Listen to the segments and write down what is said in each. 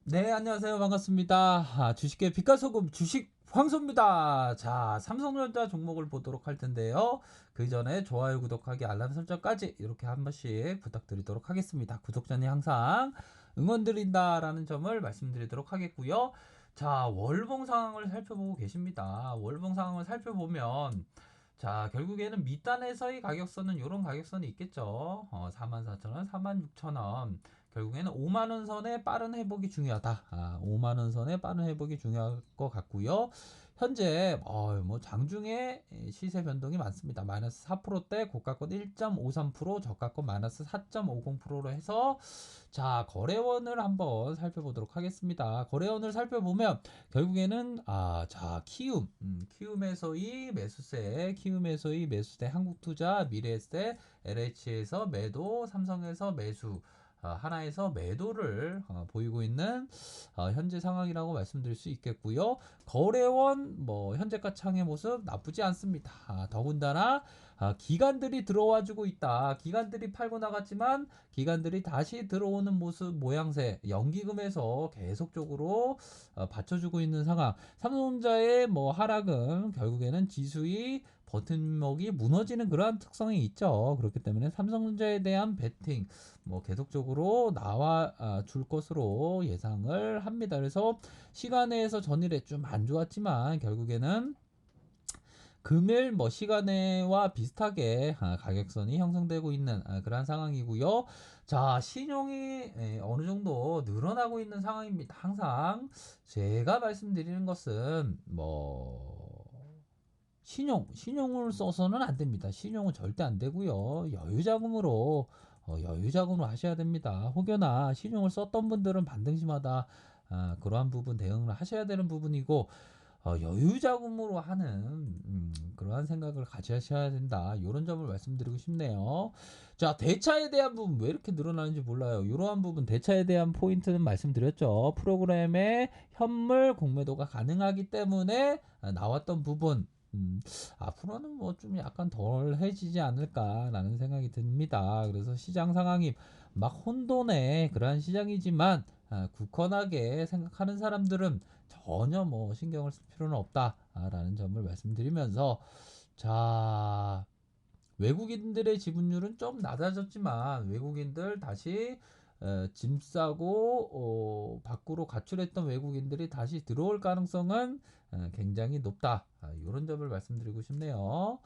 네, 안녕하세요. 반갑습니다. 주식계 빛깔소금 주식 황소입니다. 자, 삼성전자 종목을 보도록 할 텐데요. 그 전에 좋아요, 구독하기, 알람 설정까지 이렇게 한 번씩 부탁드리도록 하겠습니다. 구독 전에 항상 응원드린다라는 점을 말씀드리도록 하겠고요. 자, 월봉 상황을 살펴보고 계십니다. 월봉 상황을 살펴보면 자, 결국에는 밑단에서의 가격선은 이런 가격선이 있겠죠. 44,000원, 46,000원. 결국에는 5만원 선의 빠른 회복이 중요하다. 5만원 선의 빠른 회복이 중요할 것 같고요. 현재 뭐 장중에 시세 변동이 많습니다. 마이너스 4%대, 고가권 1.53%, 저가권 마이너스 4.50%로 해서 자, 거래원을 한번 살펴보도록 하겠습니다. 거래원을 살펴보면 결국에는 자, 키움에서의 매수세, 키움에서의 매수세, 한국투자, 미래에셋, LH에서 매도, 삼성에서 매수, 하나에서 매도를 보이고 있는 현재 상황이라고 말씀드릴 수 있겠고요. 거래원 뭐 현재가 창의 모습 나쁘지 않습니다. 더군다나 기관들이 들어와주고 있다. 기관들이 팔고 나갔지만 기관들이 다시 들어오는 모습 모양새 연기금에서 계속적으로 받쳐주고 있는 상황. 삼성전자의 뭐 하락은 결국에는 지수의 버팀목이 무너지는 그러한 특성이 있죠. 그렇기 때문에 삼성전자에 대한 베팅 뭐 계속적으로 나와 줄 것으로 예상을 합니다. 그래서 시간에서 전일에 좀 안 좋았지만 결국에는 금일 뭐 시간에와 비슷하게 가격선이 형성되고 있는 그러한 상황이고요. 자, 신용이 어느 정도 늘어나고 있는 상황입니다. 항상 제가 말씀드리는 것은 뭐 신용을 써서는 안 됩니다. 신용은 절대 안 되고요. 여유자금으로 하셔야 됩니다. 혹여나 신용을 썼던 분들은 반등심하다 그러한 부분 대응을 하셔야 되는 부분이고 여유자금으로 하는 그러한 생각을 가지셔야 된다. 이런 점을 말씀드리고 싶네요. 자, 대차에 대한 부분 왜 이렇게 늘어나는지 몰라요. 이러한 부분 대차에 대한 포인트는 말씀드렸죠. 프로그램에 현물 공매도가 가능하기 때문에 나왔던 부분 앞으로는 뭐 좀 약간 덜해지지 않을까라는 생각이 듭니다. 그래서 시장 상황이 막 혼돈의 그러한 시장이지만 굳건하게 생각하는 사람들은 전혀 뭐 신경을 쓸 필요는 없다라는 점을 말씀드리면서 자, 외국인들의 지분율은 좀 낮아졌지만 외국인들 다시 짐 싸고 밖으로 가출했던 외국인들이 다시 들어올 가능성은 굉장히 높다. 이런 점을 말씀드리고 싶네요.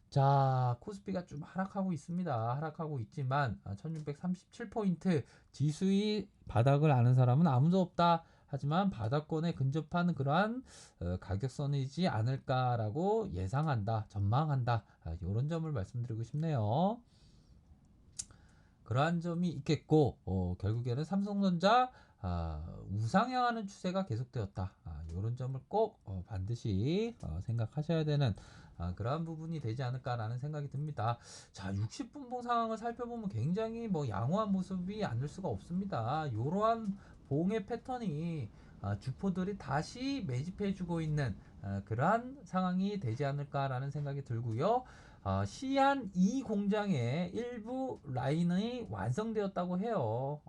자, 코스피가 좀 하락하고 있습니다. 하락하고 있지만 1637포인트 지수의 바닥을 아는 사람은 아무도 없다. 하지만 바닥권에 근접한 그러한 가격선이지 않을까라고 예상한다, 전망한다. 이런 점을 말씀드리고 싶네요. 그러한 점이 있겠고 결국에는 삼성전자 우상향하는 추세가 계속되었다. 이런 점을 꼭 반드시 생각하셔야 되는 그러한 부분이 되지 않을까라는 생각이 듭니다. 자, 60분봉 상황을 살펴보면 굉장히 뭐 양호한 모습이 아닐 수가 없습니다. 이러한 봉의 패턴이 주포들이 다시 매집해주고 있는 그러한 상황이 되지 않을까라는 생각이 들고요. 시안 2 공장의 일부 라인이 완성되었다고 해요.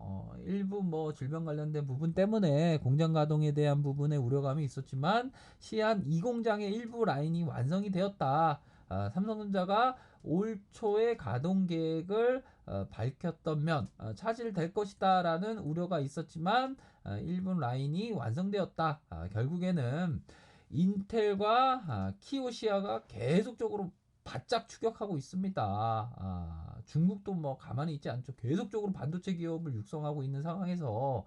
일부 뭐 질병 관련된 부분 때문에 공장 가동에 대한 부분에 우려감이 있었지만 시안 2 공장의 일부 라인이 완성이 되었다. 삼성전자가 올 초에 가동 계획을 밝혔다면 차질될 것이다라는 우려가 있었지만 일부 라인이 완성되었다. 결국에는 인텔과 키오시아가 계속적으로 바짝 추격하고 있습니다. 중국도 뭐 가만히 있지 않죠. 계속적으로 반도체 기업을 육성하고 있는 상황에서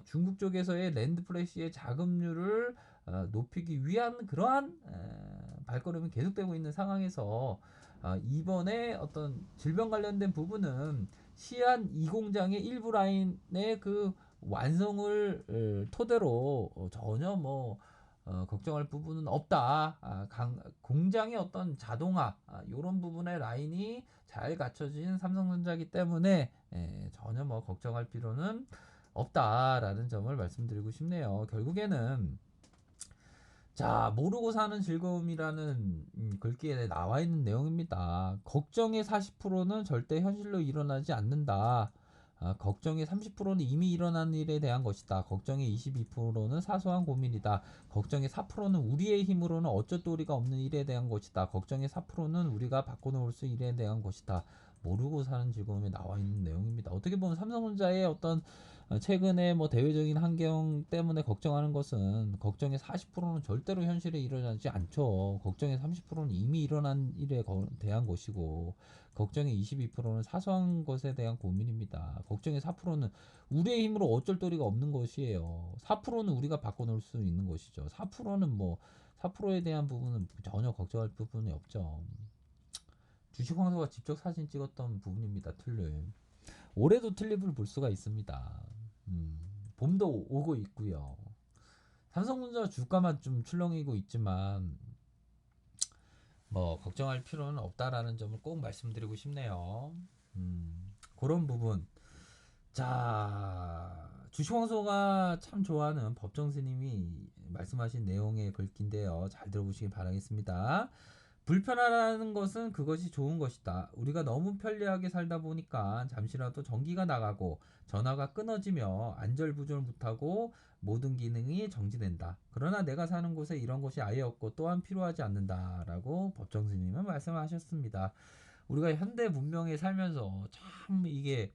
중국 쪽에서의 랜드 플래시의 자금률을 높이기 위한 그러한 발걸음이 계속되고 있는 상황에서 이번에 어떤 질병 관련된 부분은 시안 2공장의 일부 라인의 그 완성을 토대로 전혀 뭐 걱정할 부분은 없다. 공장의 어떤 자동화 이런 부분의 라인이 잘 갖춰진 삼성전자이기 때문에 전혀 뭐 걱정할 필요는 없다라는 점을 말씀드리고 싶네요. 결국에는 자, 모르고 사는 즐거움이라는 글귀에 나와 있는 내용입니다. 걱정의 40%는 절대 현실로 일어나지 않는다. 걱정의 30%는 이미 일어난 일에 대한 것이다. 걱정의 22%는 사소한 고민이다. 걱정의 4%는 우리의 힘으로는 어쩔 도리가 없는 일에 대한 것이다. 걱정의 4%는 우리가 바꿔놓을 수 일에 대한 것이다. 모르고 사는 즐거움에 나와 있는 내용입니다. 어떻게 보면 삼성전자의 어떤 최근에 뭐 대외적인 환경 때문에 걱정하는 것은 걱정의 40%는 절대로 현실에 일어나지 않죠. 걱정의 30%는 이미 일어난 일에 대한 것이고 걱정의 22%는 사소한 것에 대한 고민입니다. 걱정의 4%는 우리의 힘으로 어쩔 도리가 없는 것이에요. 4%는 우리가 바꿔놓을 수 있는 것이죠. 4%는 뭐 4%에 대한 부분은 전혀 걱정할 부분이 없죠. 주식 황소가 직접 사진 찍었던 부분입니다. 튤립. 올해도 튤립을 볼 수가 있습니다. 봄도 오고 있고요. 삼성전자 주가만 좀 출렁이고 있지만 뭐 걱정할 필요는 없다라는 점을 꼭 말씀드리고 싶네요. 그런 부분. 자, 주식왕소가 참 좋아하는 법정 스님이 말씀하신 내용의 글귀인데요. 잘 들어보시기 바라겠습니다. 불편하다는 것은 그것이 좋은 것이다. 우리가 너무 편리하게 살다 보니까 잠시라도 전기가 나가고 전화가 끊어지며 안절부절 못하고 모든 기능이 정지된다. 그러나 내가 사는 곳에 이런 것이 아예 없고 또한 필요하지 않는다라고 법정 스님은 말씀하셨습니다. 우리가 현대 문명에 살면서 참 이게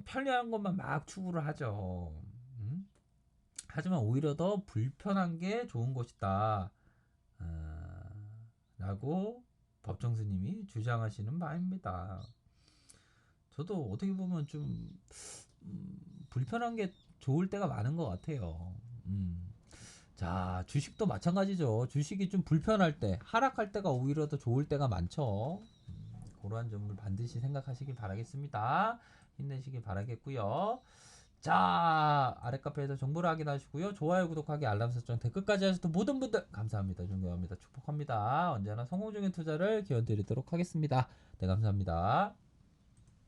편리한 것만 막 추구를 하죠. 하지만 오히려 더 불편한 게 좋은 것이다. 라고 법정 스님이 주장하시는 바입니다. 저도 어떻게 보면 좀 불편한 게 좋을 때가 많은 것 같아요. 자, 주식도 마찬가지죠. 주식이 좀 불편할 때, 하락할 때가 오히려 더 좋을 때가 많죠. 그러한 점을 반드시 생각하시길 바라겠습니다. 힘내시길 바라겠고요. 자, 아래 카페에서 정보를 확인하시고요. 좋아요, 구독하기, 알람 설정, 댓글까지 하셨던 모든 분들 감사합니다. 존경합니다. 축복합니다. 언제나 성공 중인 투자를 기원 드리도록 하겠습니다. 네, 감사합니다.